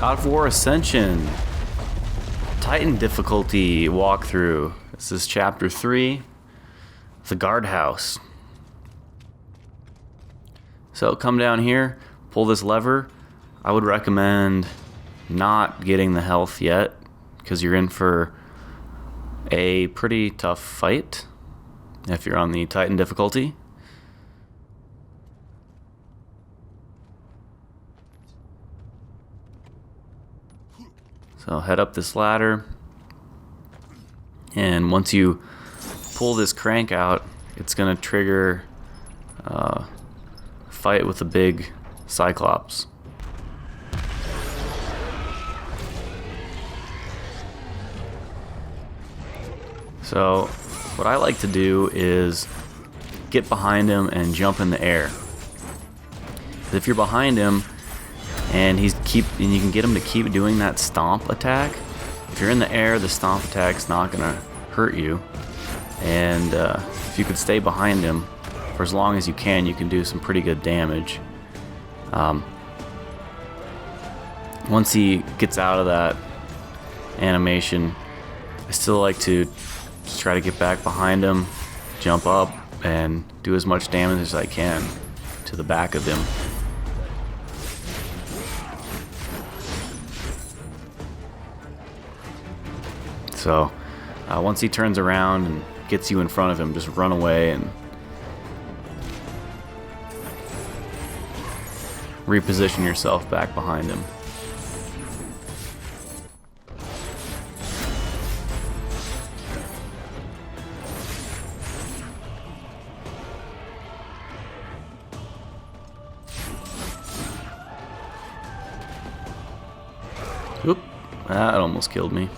God of War Ascension Titan difficulty walkthrough. This is chapter 3, the Guardhouse. So come down here, pull this lever. I would recommend not getting the health yet, because you're in for a pretty tough fight if you're on the Titan difficulty. So head up this ladder, and once you pull this crank out, it's going to trigger a fight with a big Cyclops. So what I like to do is get behind him and jump in the air. If you're behind him and you can get him to keep doing that stomp attack, if you're in the air, the stomp attack's not gonna hurt you. And if you could stay behind him for as long as you can do some pretty good damage. Once he gets out of that animation, I still like to just try to get back behind him, jump up, and do as much damage as I can to the back of him. So once he turns around and gets you in front of him, just run away and reposition yourself back behind him. Oop, that almost killed me.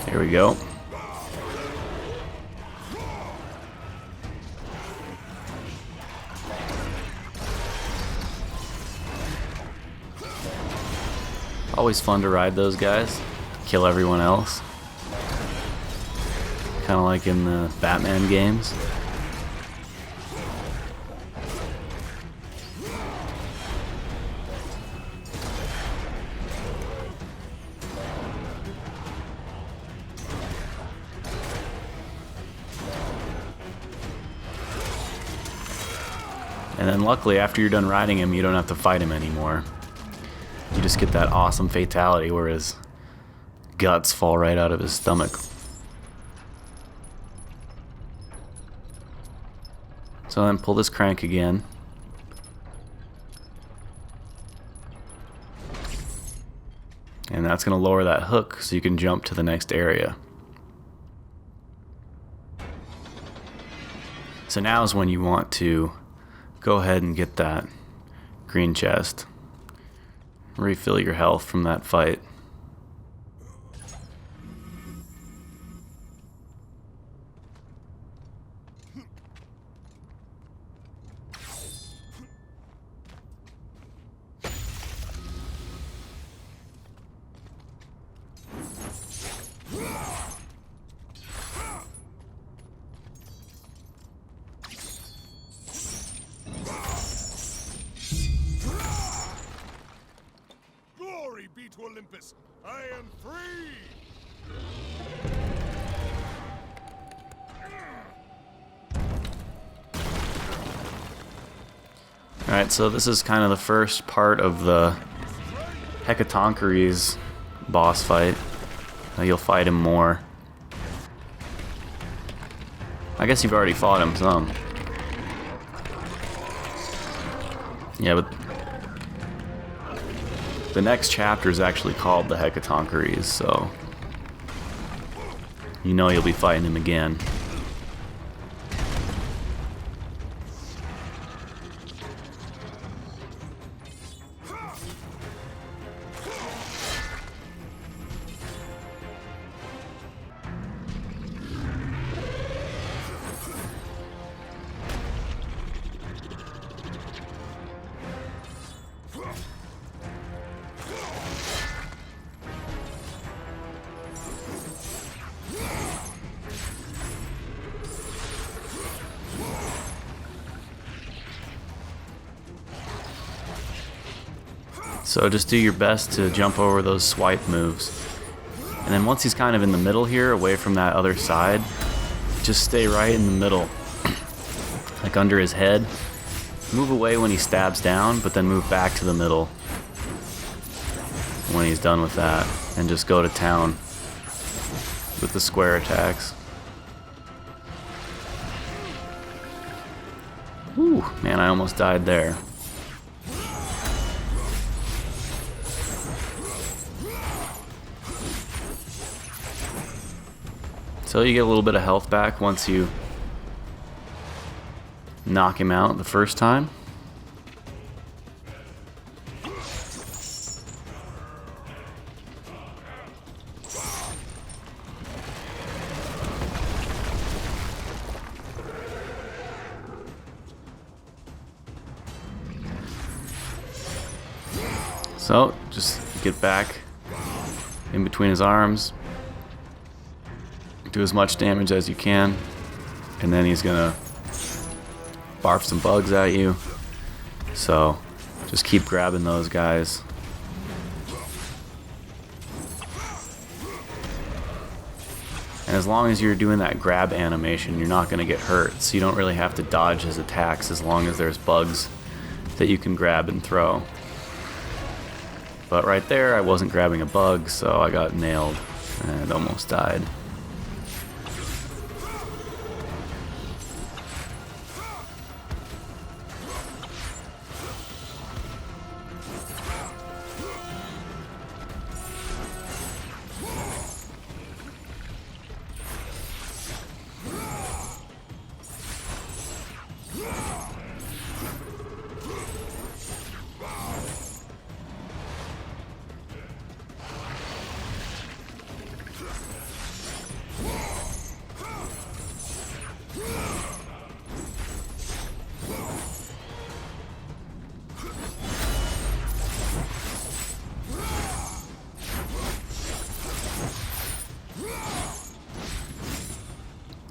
Here we go. Always fun to ride those guys, kill everyone else. Kind of like in the Batman games. And then luckily, after you're done riding him, you don't have to fight him anymore. You just get that awesome fatality where his guts fall right out of his stomach. So then pull this crank again. And that's going to lower that hook so you can jump to the next area. So now is when you want to go ahead and get that green chest. Refill your health from that fight. To Olympus, I am free! Alright, so this is kind of the first part of the Hecaton boss fight. You'll fight him more. I guess you've already fought him some. Yeah, but the next chapter is actually called the Hecaton, so you know you'll be fighting him again. So just do your best to jump over those swipe moves. And then once he's kind of in the middle here, away from that other side, just stay right in the middle, like under his head. Move away when he stabs down, but then move back to the middle when he's done with that, and just go to town with the square attacks. Whew, man, I almost died there. So you get a little bit of health back once you knock him out the first time. So just get back in between his arms. Do as much damage as you can, and then he's gonna barf some bugs at you. So just keep grabbing those guys. And as long as you're doing that grab animation, you're not gonna get hurt, so you don't really have to dodge his attacks as long as there's bugs that you can grab and throw. But right there, I wasn't grabbing a bug, so I got nailed and almost died.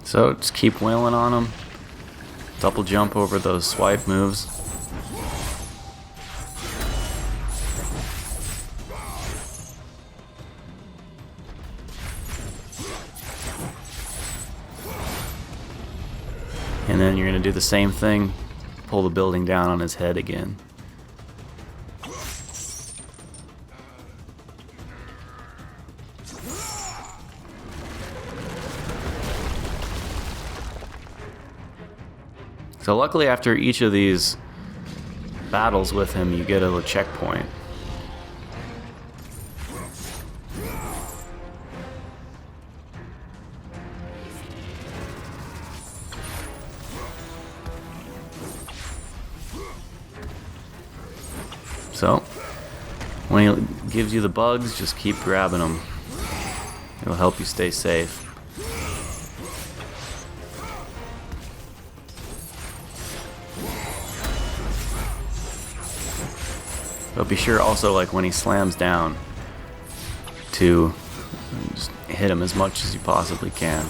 So just keep wailing on him. Double jump over those swipe moves. And then you're going to do the same thing. Pull the building down on his head again. So luckily after each of these battles with him, you get a little checkpoint. So when he gives you the bugs, just keep grabbing them. It'll help you stay safe. But be sure also, like when he slams down, to just hit him as much as you possibly can.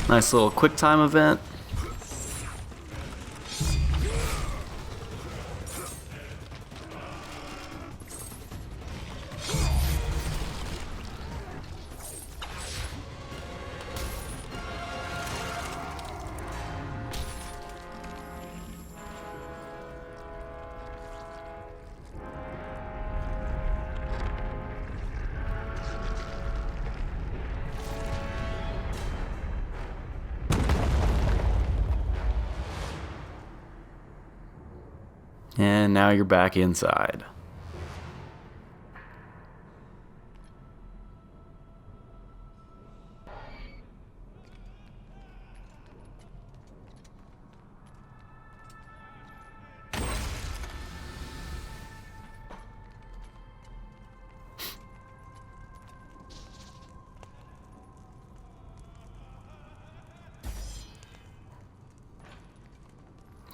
Nice little quick time event. And now you're back inside.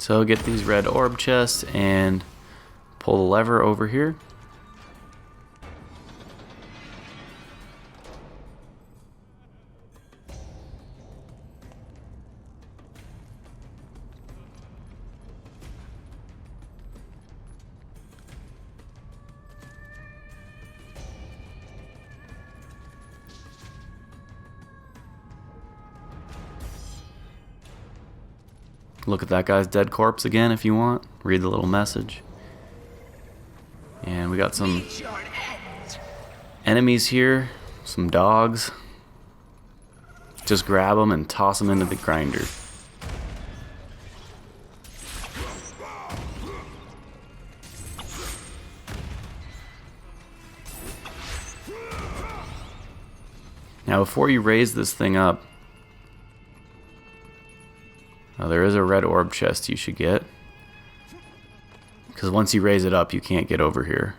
So get these red orb chests and pull the lever over here. Look at that guy's dead corpse again if you want. Read the little message. And we got some enemies here. Some dogs. Just grab them and toss them into the grinder. Now before you raise this thing up, there is a red orb chest you should get, because once you raise it up you can't get over here.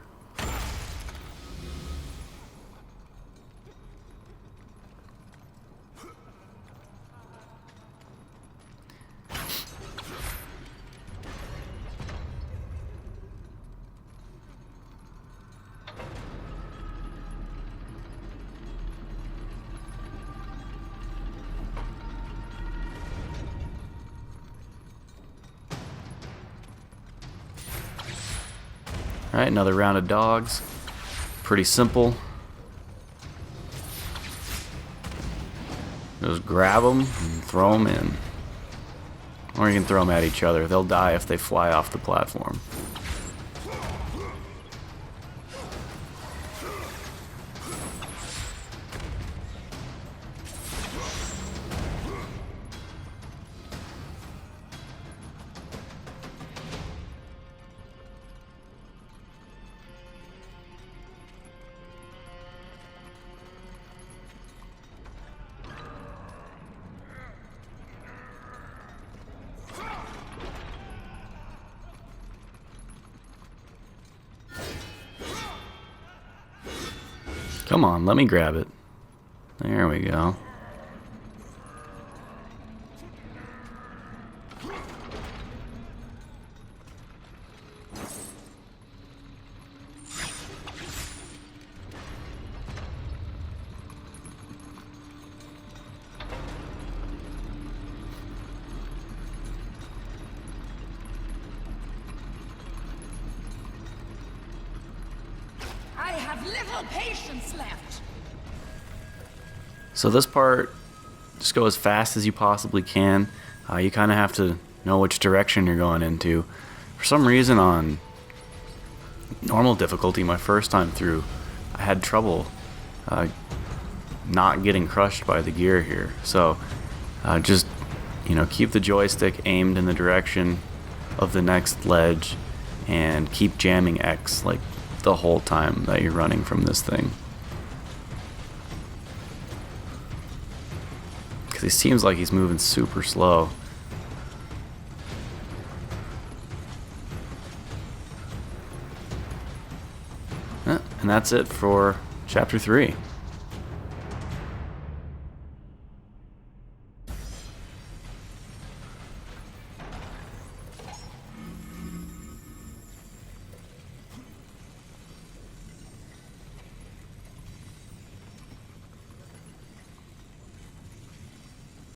Alright, another round of dogs. Pretty simple. Just grab them and throw them in. Or you can throw them at each other. They'll die if they fly off the platform. Come on, let me grab it. There we go. I have little patience left. So this part, just go as fast as you possibly can. You kind of have to know which direction you're going into. For some reason on normal difficulty, my first time through, I had trouble not getting crushed by the gear here. So just, keep the joystick aimed in the direction of the next ledge and keep jamming X like the whole time that you're running from this thing. Because he seems like he's moving super slow. And that's it for Chapter 3.